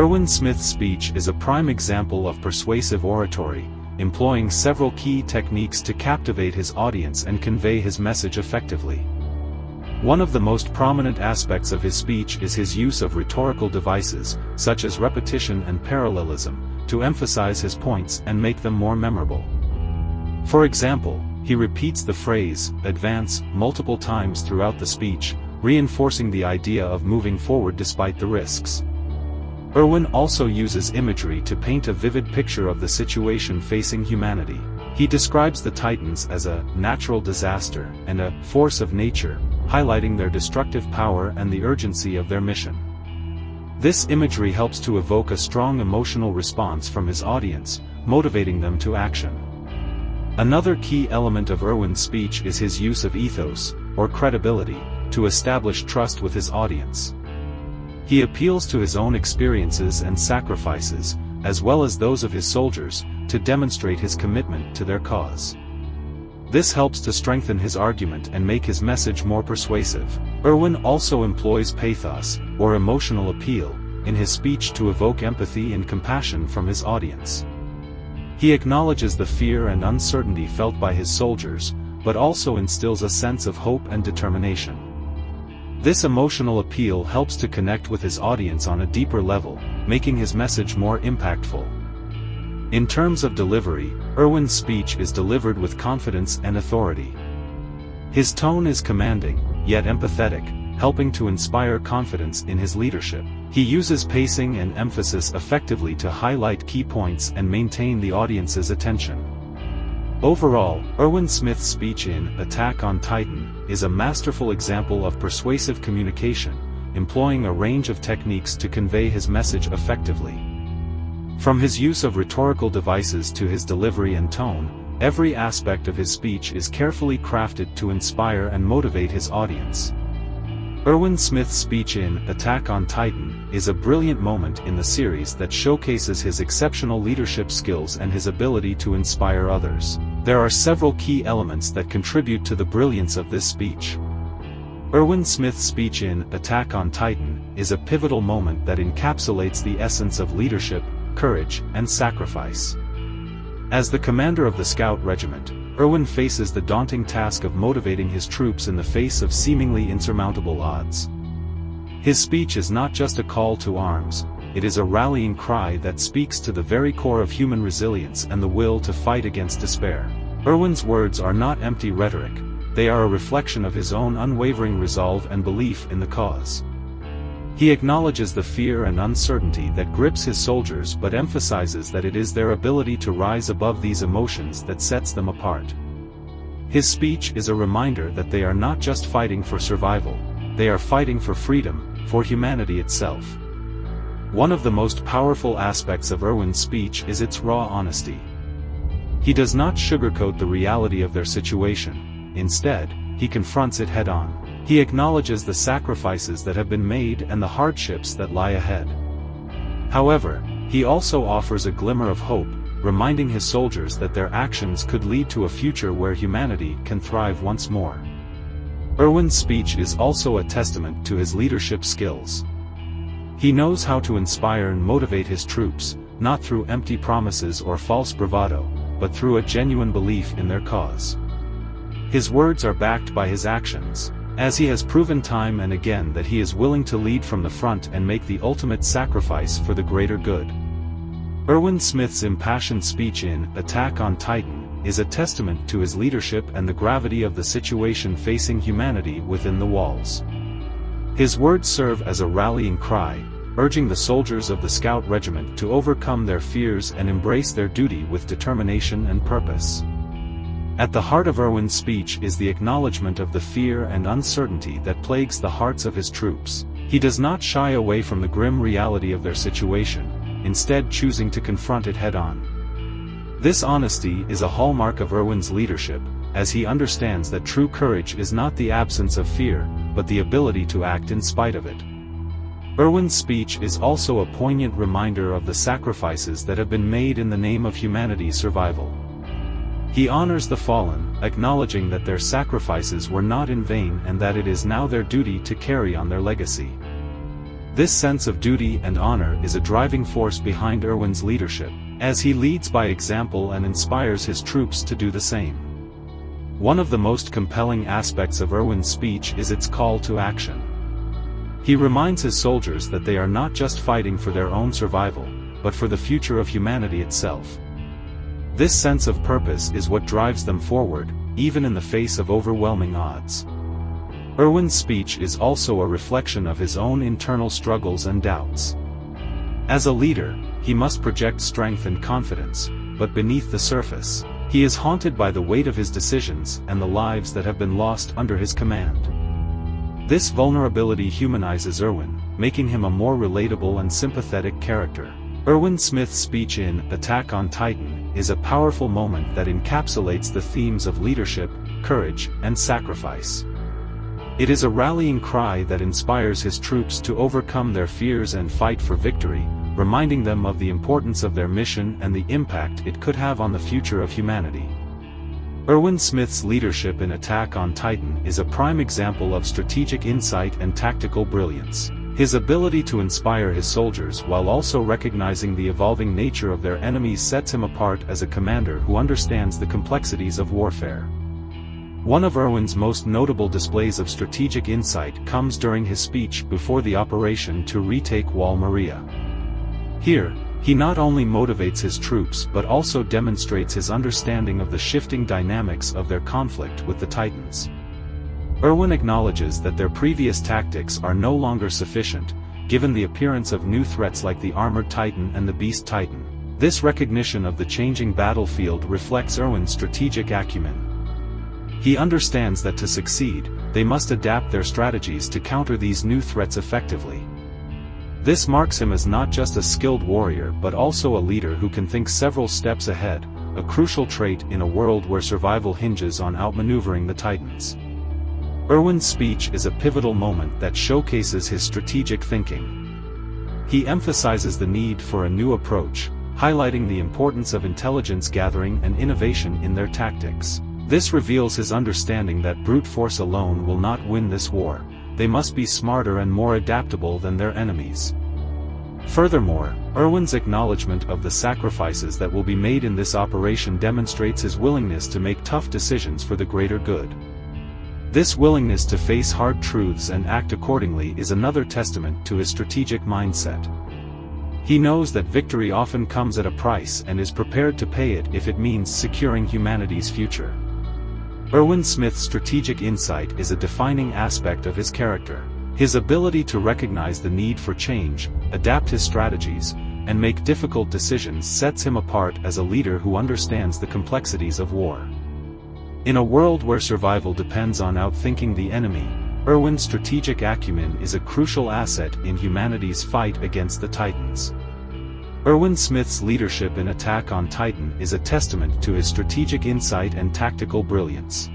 Erwin Smith's speech is a prime example of persuasive oratory, employing several key techniques to captivate his audience and convey his message effectively. One of the most prominent aspects of his speech is his use of rhetorical devices, such as repetition and parallelism, to emphasize his points and make them more memorable. For example, he repeats the phrase, "advance," multiple times throughout the speech, reinforcing the idea of moving forward despite the risks. Erwin also uses imagery to paint a vivid picture of the situation facing humanity. He describes the Titans as a natural disaster and a force of nature, highlighting their destructive power and the urgency of their mission. This imagery helps to evoke a strong emotional response from his audience, motivating them to action. Another key element of Erwin's speech is his use of ethos, or credibility, to establish trust with his audience. He appeals to his own experiences and sacrifices, as well as those of his soldiers, to demonstrate his commitment to their cause. This helps to strengthen his argument and make his message more persuasive. Erwin also employs pathos, or emotional appeal, in his speech to evoke empathy and compassion from his audience. He acknowledges the fear and uncertainty felt by his soldiers, but also instills a sense of hope and determination. This emotional appeal helps to connect with his audience on a deeper level, making his message more impactful. In terms of delivery, Erwin's speech is delivered with confidence and authority. His tone is commanding, yet empathetic, helping to inspire confidence in his leadership. He uses pacing and emphasis effectively to highlight key points and maintain the audience's attention. Overall, Erwin Smith's speech in Attack on Titan is a masterful example of persuasive communication, employing a range of techniques to convey his message effectively. From his use of rhetorical devices to his delivery and tone, every aspect of his speech is carefully crafted to inspire and motivate his audience. Erwin Smith's speech in Attack on Titan is a brilliant moment in the series that showcases his exceptional leadership skills and his ability to inspire others. There are several key elements that contribute to the brilliance of this speech. Erwin Smith's speech in Attack on Titan is a pivotal moment that encapsulates the essence of leadership, courage, and sacrifice. As the commander of the Scout Regiment, Erwin faces the daunting task of motivating his troops in the face of seemingly insurmountable odds. His speech is not just a call to arms, it is a rallying cry that speaks to the very core of human resilience and the will to fight against despair. Erwin's words are not empty rhetoric, they are a reflection of his own unwavering resolve and belief in the cause. He acknowledges the fear and uncertainty that grips his soldiers but emphasizes that it is their ability to rise above these emotions that sets them apart. His speech is a reminder that they are not just fighting for survival, they are fighting for freedom, for humanity itself. One of the most powerful aspects of Erwin's speech is its raw honesty. He does not sugarcoat the reality of their situation, instead, he confronts it head-on. He acknowledges the sacrifices that have been made and the hardships that lie ahead. However, he also offers a glimmer of hope, reminding his soldiers that their actions could lead to a future where humanity can thrive once more. Erwin's speech is also a testament to his leadership skills. He knows how to inspire and motivate his troops, not through empty promises or false bravado, but through a genuine belief in their cause. His words are backed by his actions, as he has proven time and again that he is willing to lead from the front and make the ultimate sacrifice for the greater good. Erwin Smith's impassioned speech in Attack on Titan is a testament to his leadership and the gravity of the situation facing humanity within the walls. His words serve as a rallying cry, urging the soldiers of the Scout Regiment to overcome their fears and embrace their duty with determination and purpose. At the heart of Erwin's speech is the acknowledgement of the fear and uncertainty that plagues the hearts of his troops. He does not shy away from the grim reality of their situation, instead choosing to confront it head-on. This honesty is a hallmark of Erwin's leadership, as he understands that true courage is not the absence of fear, but the ability to act in spite of it. Erwin's speech is also a poignant reminder of the sacrifices that have been made in the name of humanity's survival. He honors the fallen, acknowledging that their sacrifices were not in vain and that it is now their duty to carry on their legacy. This sense of duty and honor is a driving force behind Erwin's leadership, as he leads by example and inspires his troops to do the same. One of the most compelling aspects of Erwin's speech is its call to action. He reminds his soldiers that they are not just fighting for their own survival, but for the future of humanity itself. This sense of purpose is what drives them forward, even in the face of overwhelming odds. Erwin's speech is also a reflection of his own internal struggles and doubts. As a leader, he must project strength and confidence, but beneath the surface, he is haunted by the weight of his decisions and the lives that have been lost under his command. This vulnerability humanizes Erwin, making him a more relatable and sympathetic character. Erwin Smith's speech in Attack on Titan is a powerful moment that encapsulates the themes of leadership, courage, and sacrifice. It is a rallying cry that inspires his troops to overcome their fears and fight for victory, reminding them of the importance of their mission and the impact it could have on the future of humanity. Erwin Smith's leadership in Attack on Titan is a prime example of strategic insight and tactical brilliance. His ability to inspire his soldiers while also recognizing the evolving nature of their enemies sets him apart as a commander who understands the complexities of warfare. One of Erwin's most notable displays of strategic insight comes during his speech before the operation to retake Wall Maria. Here, he not only motivates his troops but also demonstrates his understanding of the shifting dynamics of their conflict with the Titans. Erwin acknowledges that their previous tactics are no longer sufficient, given the appearance of new threats like the Armored Titan and the Beast Titan. This recognition of the changing battlefield reflects Erwin's strategic acumen. He understands that to succeed, they must adapt their strategies to counter these new threats effectively. This marks him as not just a skilled warrior but also a leader who can think several steps ahead, a crucial trait in a world where survival hinges on outmaneuvering the Titans. Erwin's speech is a pivotal moment that showcases his strategic thinking. He emphasizes the need for a new approach, highlighting the importance of intelligence gathering and innovation in their tactics. This reveals his understanding that brute force alone will not win this war. They must be smarter and more adaptable than their enemies. Furthermore, Erwin's acknowledgement of the sacrifices that will be made in this operation demonstrates his willingness to make tough decisions for the greater good. This willingness to face hard truths and act accordingly is another testament to his strategic mindset. He knows that victory often comes at a price and is prepared to pay it if it means securing humanity's future. Erwin Smith's strategic insight is a defining aspect of his character. His ability to recognize the need for change, adapt his strategies, and make difficult decisions sets him apart as a leader who understands the complexities of war. In a world where survival depends on outthinking the enemy, Erwin's strategic acumen is a crucial asset in humanity's fight against the Titans. Erwin Smith's leadership in Attack on Titan is a testament to his strategic insight and tactical brilliance.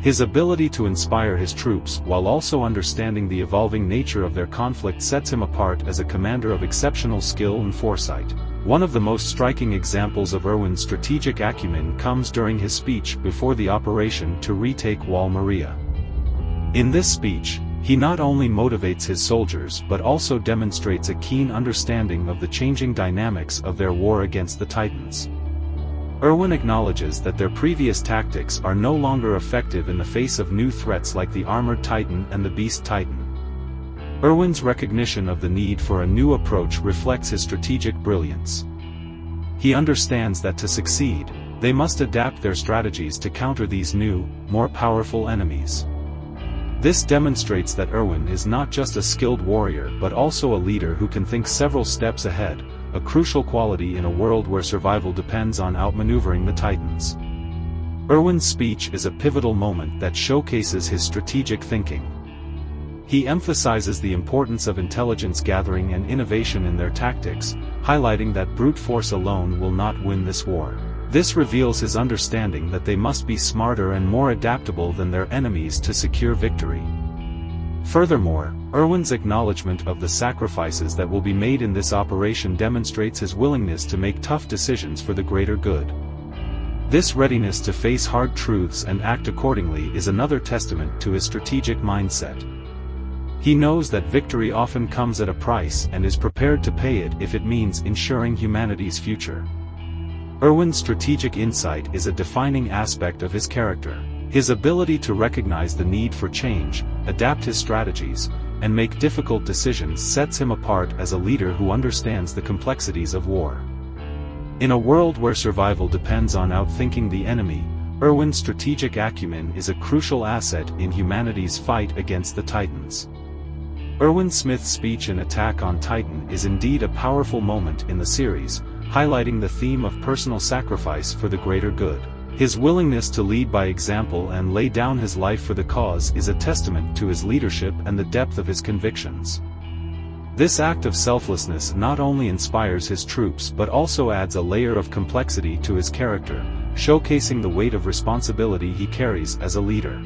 His ability to inspire his troops while also understanding the evolving nature of their conflict sets him apart as a commander of exceptional skill and foresight. One of the most striking examples of Erwin's strategic acumen comes during his speech before the operation to retake Wall Maria. In this speech, he not only motivates his soldiers but also demonstrates a keen understanding of the changing dynamics of their war against the Titans. Erwin acknowledges that their previous tactics are no longer effective in the face of new threats like the Armored Titan and the Beast Titan. Erwin's recognition of the need for a new approach reflects his strategic brilliance. He understands that to succeed, they must adapt their strategies to counter these new, more powerful enemies. This demonstrates that Erwin is not just a skilled warrior but also a leader who can think several steps ahead, a crucial quality in a world where survival depends on outmaneuvering the Titans. Erwin's speech is a pivotal moment that showcases his strategic thinking. He emphasizes the importance of intelligence gathering and innovation in their tactics, highlighting that brute force alone will not win this war. This reveals his understanding that they must be smarter and more adaptable than their enemies to secure victory. Furthermore, Erwin's acknowledgement of the sacrifices that will be made in this operation demonstrates his willingness to make tough decisions for the greater good. This readiness to face hard truths and act accordingly is another testament to his strategic mindset. He knows that victory often comes at a price and is prepared to pay it if it means ensuring humanity's future. Erwin's strategic insight is a defining aspect of his character. His ability to recognize the need for change, adapt his strategies, and make difficult decisions sets him apart as a leader who understands the complexities of war. In a world where survival depends on outthinking the enemy, Erwin's strategic acumen is a crucial asset in humanity's fight against the Titans. Erwin Smith's speech in Attack on Titan is indeed a powerful moment in the series, highlighting the theme of personal sacrifice for the greater good. His willingness to lead by example and lay down his life for the cause is a testament to his leadership and the depth of his convictions. This act of selflessness not only inspires his troops but also adds a layer of complexity to his character, showcasing the weight of responsibility he carries as a leader.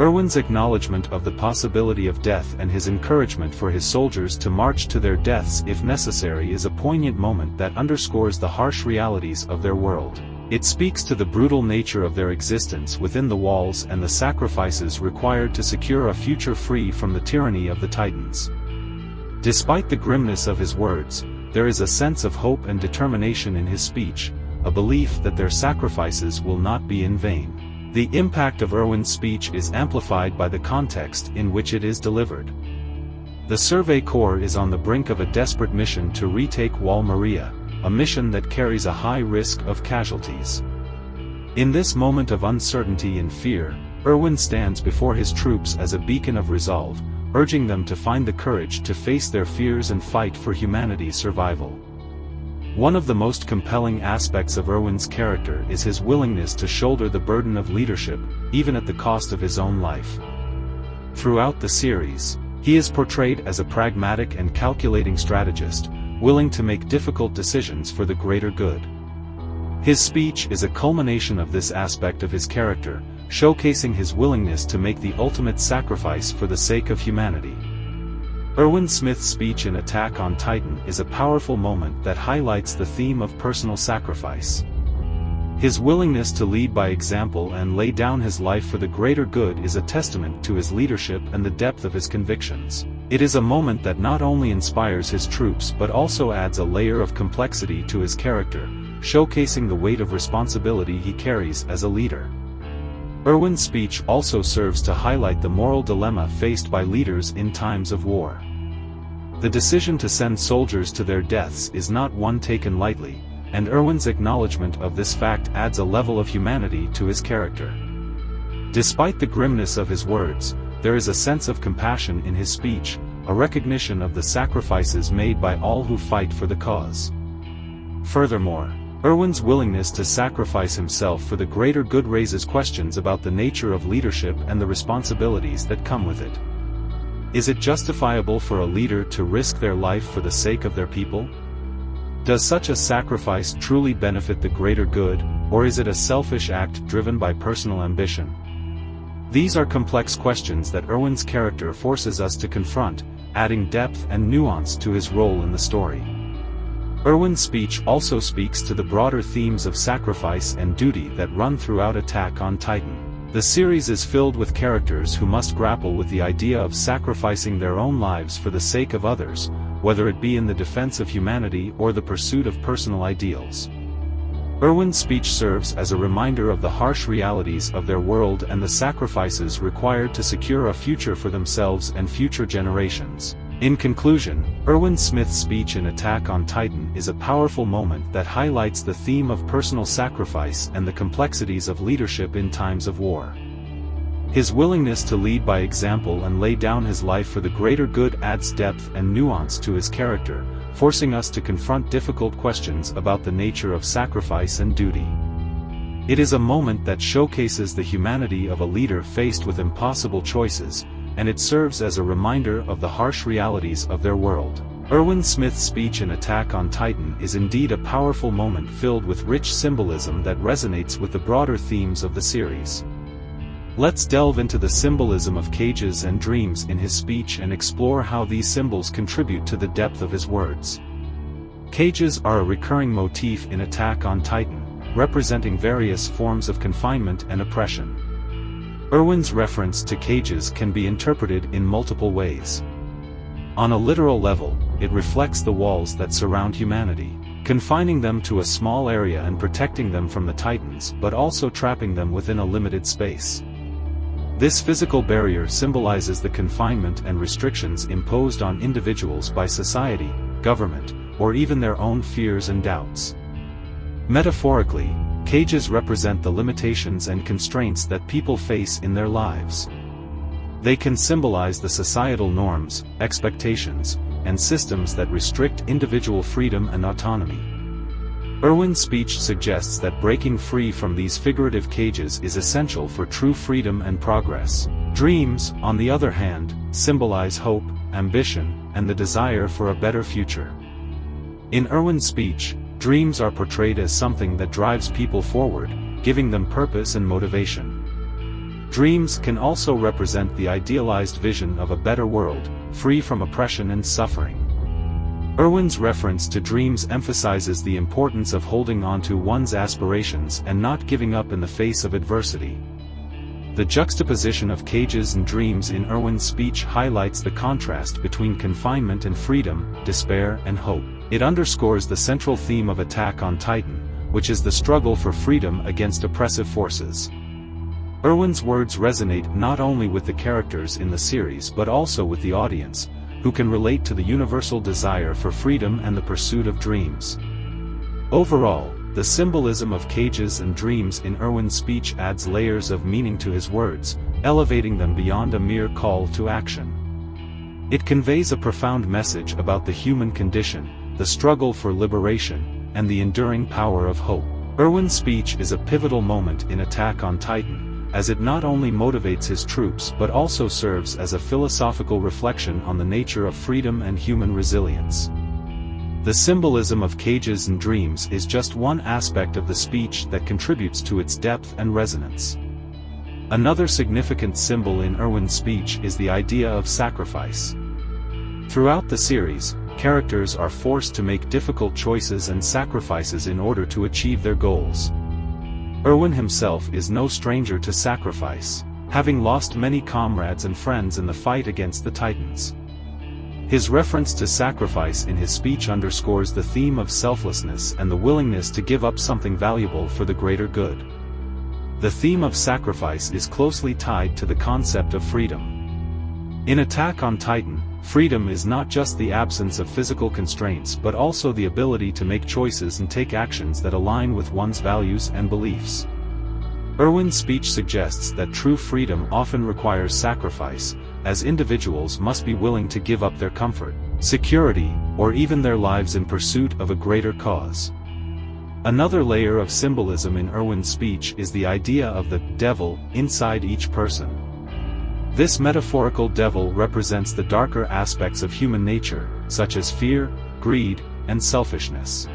Erwin's acknowledgement of the possibility of death and his encouragement for his soldiers to march to their deaths if necessary is a poignant moment that underscores the harsh realities of their world. It speaks to the brutal nature of their existence within the walls and the sacrifices required to secure a future free from the tyranny of the Titans. Despite the grimness of his words, there is a sense of hope and determination in his speech, a belief that their sacrifices will not be in vain. The impact of Erwin's speech is amplified by the context in which it is delivered. The Survey Corps is on the brink of a desperate mission to retake Wall Maria, a mission that carries a high risk of casualties. In this moment of uncertainty and fear, Erwin stands before his troops as a beacon of resolve, urging them to find the courage to face their fears and fight for humanity's survival. One of the most compelling aspects of Erwin's character is his willingness to shoulder the burden of leadership, even at the cost of his own life. Throughout the series, he is portrayed as a pragmatic and calculating strategist, willing to make difficult decisions for the greater good. His speech is a culmination of this aspect of his character, showcasing his willingness to make the ultimate sacrifice for the sake of humanity. Erwin Smith's speech in Attack on Titan is a powerful moment that highlights the theme of personal sacrifice. His willingness to lead by example and lay down his life for the greater good is a testament to his leadership and the depth of his convictions. It is a moment that not only inspires his troops but also adds a layer of complexity to his character, showcasing the weight of responsibility he carries as a leader. Erwin's speech also serves to highlight the moral dilemma faced by leaders in times of war. The decision to send soldiers to their deaths is not one taken lightly, and Erwin's acknowledgement of this fact adds a level of humanity to his character. Despite the grimness of his words, there is a sense of compassion in his speech, a recognition of the sacrifices made by all who fight for the cause. Furthermore, Erwin's willingness to sacrifice himself for the greater good raises questions about the nature of leadership and the responsibilities that come with it. Is it justifiable for a leader to risk their life for the sake of their people? Does such a sacrifice truly benefit the greater good, or is it a selfish act driven by personal ambition? These are complex questions that Erwin's character forces us to confront, adding depth and nuance to his role in the story. Erwin's speech also speaks to the broader themes of sacrifice and duty that run throughout Attack on Titan. The series is filled with characters who must grapple with the idea of sacrificing their own lives for the sake of others, whether it be in the defense of humanity or the pursuit of personal ideals. Erwin's speech serves as a reminder of the harsh realities of their world and the sacrifices required to secure a future for themselves and future generations. In conclusion, Erwin Smith's speech in Attack on Titan is a powerful moment that highlights the theme of personal sacrifice and the complexities of leadership in times of war. His willingness to lead by example and lay down his life for the greater good adds depth and nuance to his character, forcing us to confront difficult questions about the nature of sacrifice and duty. It is a moment that showcases the humanity of a leader faced with impossible choices, and it serves as a reminder of the harsh realities of their world. Erwin Smith's speech in Attack on Titan is indeed a powerful moment filled with rich symbolism that resonates with the broader themes of the series. Let's delve into the symbolism of cages and dreams in his speech and explore how these symbols contribute to the depth of his words. Cages are a recurring motif in Attack on Titan, representing various forms of confinement and oppression. Erwin's reference to cages can be interpreted in multiple ways. On a literal level, it reflects the walls that surround humanity, confining them to a small area and protecting them from the Titans, but also trapping them within a limited space. This physical barrier symbolizes the confinement and restrictions imposed on individuals by society, government, or even their own fears and doubts. Metaphorically, cages represent the limitations and constraints that people face in their lives. They can symbolize the societal norms, expectations, and systems that restrict individual freedom and autonomy. Erwin's speech suggests that breaking free from these figurative cages is essential for true freedom and progress. Dreams, on the other hand, symbolize hope, ambition, and the desire for a better future. In Erwin's speech, dreams are portrayed as something that drives people forward, giving them purpose and motivation. Dreams can also represent the idealized vision of a better world, free from oppression and suffering. Erwin's reference to dreams emphasizes the importance of holding on to one's aspirations and not giving up in the face of adversity. The juxtaposition of cages and dreams in Erwin's speech highlights the contrast between confinement and freedom, despair and hope. It underscores the central theme of Attack on Titan, which is the struggle for freedom against oppressive forces. Erwin's words resonate not only with the characters in the series but also with the audience, who can relate to the universal desire for freedom and the pursuit of dreams. Overall, the symbolism of cages and dreams in Erwin's speech adds layers of meaning to his words, elevating them beyond a mere call to action. It conveys a profound message about the human condition, the struggle for liberation, and the enduring power of hope. Erwin's speech is a pivotal moment in Attack on Titan, as it not only motivates his troops but also serves as a philosophical reflection on the nature of freedom and human resilience. The symbolism of cages and dreams is just one aspect of the speech that contributes to its depth and resonance. Another significant symbol in Erwin's speech is the idea of sacrifice. Throughout the series, characters are forced to make difficult choices and sacrifices in order to achieve their goals. Erwin himself is no stranger to sacrifice, having lost many comrades and friends in the fight against the Titans. His reference to sacrifice in his speech underscores the theme of selflessness and the willingness to give up something valuable for the greater good. The theme of sacrifice is closely tied to the concept of freedom. In Attack on Titan, freedom is not just the absence of physical constraints but also the ability to make choices and take actions that align with one's values and beliefs. Erwin's speech suggests that true freedom often requires sacrifice, as individuals must be willing to give up their comfort, security, or even their lives in pursuit of a greater cause. Another layer of symbolism in Erwin's speech is the idea of the devil inside each person. This metaphorical devil represents the darker aspects of human nature, such as fear, greed, and selfishness.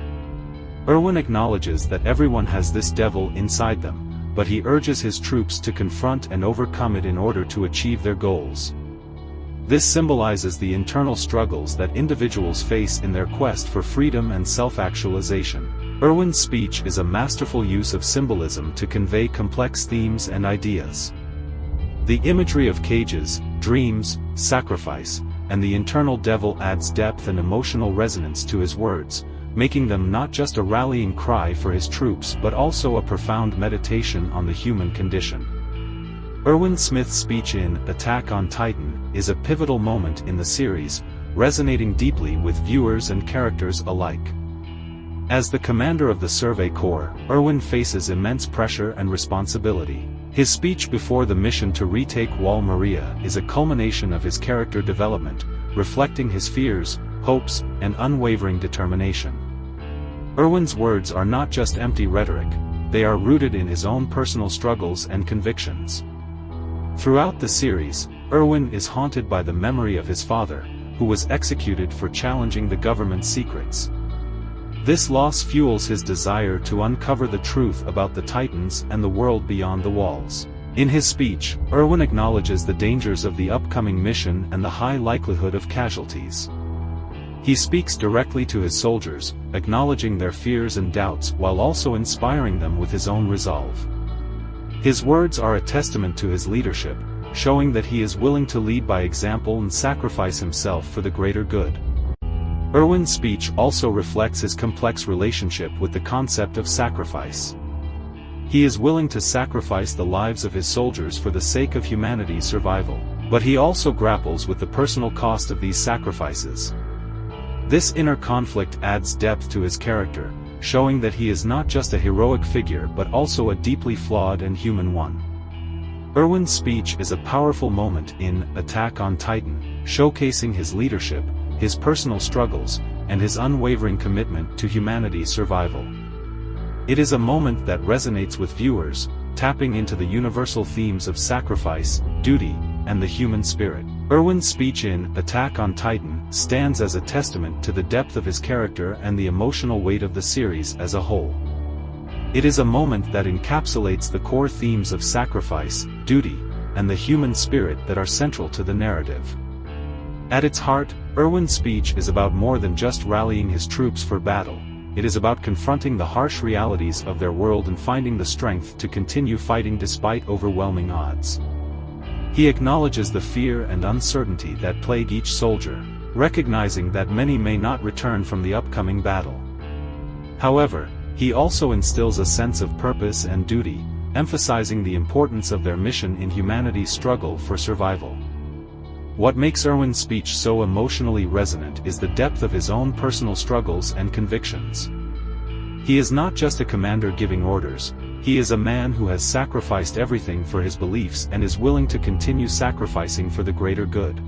Erwin acknowledges that everyone has this devil inside them, but he urges his troops to confront and overcome it in order to achieve their goals. This symbolizes the internal struggles that individuals face in their quest for freedom and self-actualization. Erwin's speech is a masterful use of symbolism to convey complex themes and ideas. The imagery of cages, dreams, sacrifice, and the internal devil adds depth and emotional resonance to his words, making them not just a rallying cry for his troops but also a profound meditation on the human condition. Erwin Smith's speech in Attack on Titan is a pivotal moment in the series, resonating deeply with viewers and characters alike. As the commander of the Survey Corps, Erwin faces immense pressure and responsibility. His speech before the mission to retake Wall Maria is a culmination of his character development, reflecting his fears, hopes, and unwavering determination. Erwin's words are not just empty rhetoric, they are rooted in his own personal struggles and convictions. Throughout the series, Erwin is haunted by the memory of his father, who was executed for challenging the government's secrets. This loss fuels his desire to uncover the truth about the Titans and the world beyond the walls. In his speech, Erwin acknowledges the dangers of the upcoming mission and the high likelihood of casualties. He speaks directly to his soldiers, acknowledging their fears and doubts while also inspiring them with his own resolve. His words are a testament to his leadership, showing that he is willing to lead by example and sacrifice himself for the greater good. Erwin's speech also reflects his complex relationship with the concept of sacrifice. He is willing to sacrifice the lives of his soldiers for the sake of humanity's survival, but he also grapples with the personal cost of these sacrifices. This inner conflict adds depth to his character, showing that he is not just a heroic figure but also a deeply flawed and human one. Erwin's speech is a powerful moment in Attack on Titan, showcasing his leadership, his personal struggles, and his unwavering commitment to humanity's survival. It is a moment that resonates with viewers, tapping into the universal themes of sacrifice, duty, and the human spirit. Erwin's speech in Attack on Titan stands as a testament to the depth of his character and the emotional weight of the series as a whole. It is a moment that encapsulates the core themes of sacrifice, duty, and the human spirit that are central to the narrative. At its heart, Erwin's speech is about more than just rallying his troops for battle. It is about confronting the harsh realities of their world and finding the strength to continue fighting despite overwhelming odds. He acknowledges the fear and uncertainty that plague each soldier, recognizing that many may not return from the upcoming battle. However, he also instills a sense of purpose and duty, emphasizing the importance of their mission in humanity's struggle for survival. What makes Erwin's speech so emotionally resonant is the depth of his own personal struggles and convictions. He is not just a commander giving orders, he is a man who has sacrificed everything for his beliefs and is willing to continue sacrificing for the greater good.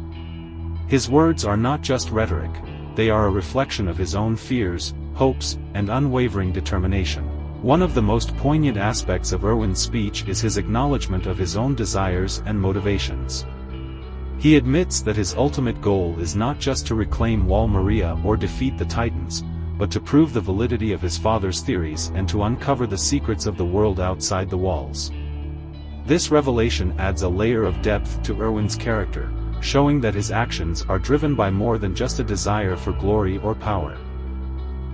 His words are not just rhetoric, they are a reflection of his own fears, hopes, and unwavering determination. One of the most poignant aspects of Erwin's speech is his acknowledgement of his own desires and motivations. He admits that his ultimate goal is not just to reclaim Wall Maria or defeat the Titans, but to prove the validity of his father's theories and to uncover the secrets of the world outside the walls. This revelation adds a layer of depth to Erwin's character, showing that his actions are driven by more than just a desire for glory or power.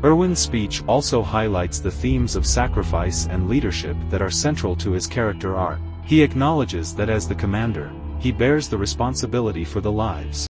Erwin's speech also highlights the themes of sacrifice and leadership that are central to his character arc. He acknowledges that as the commander, he bears the responsibility for the lives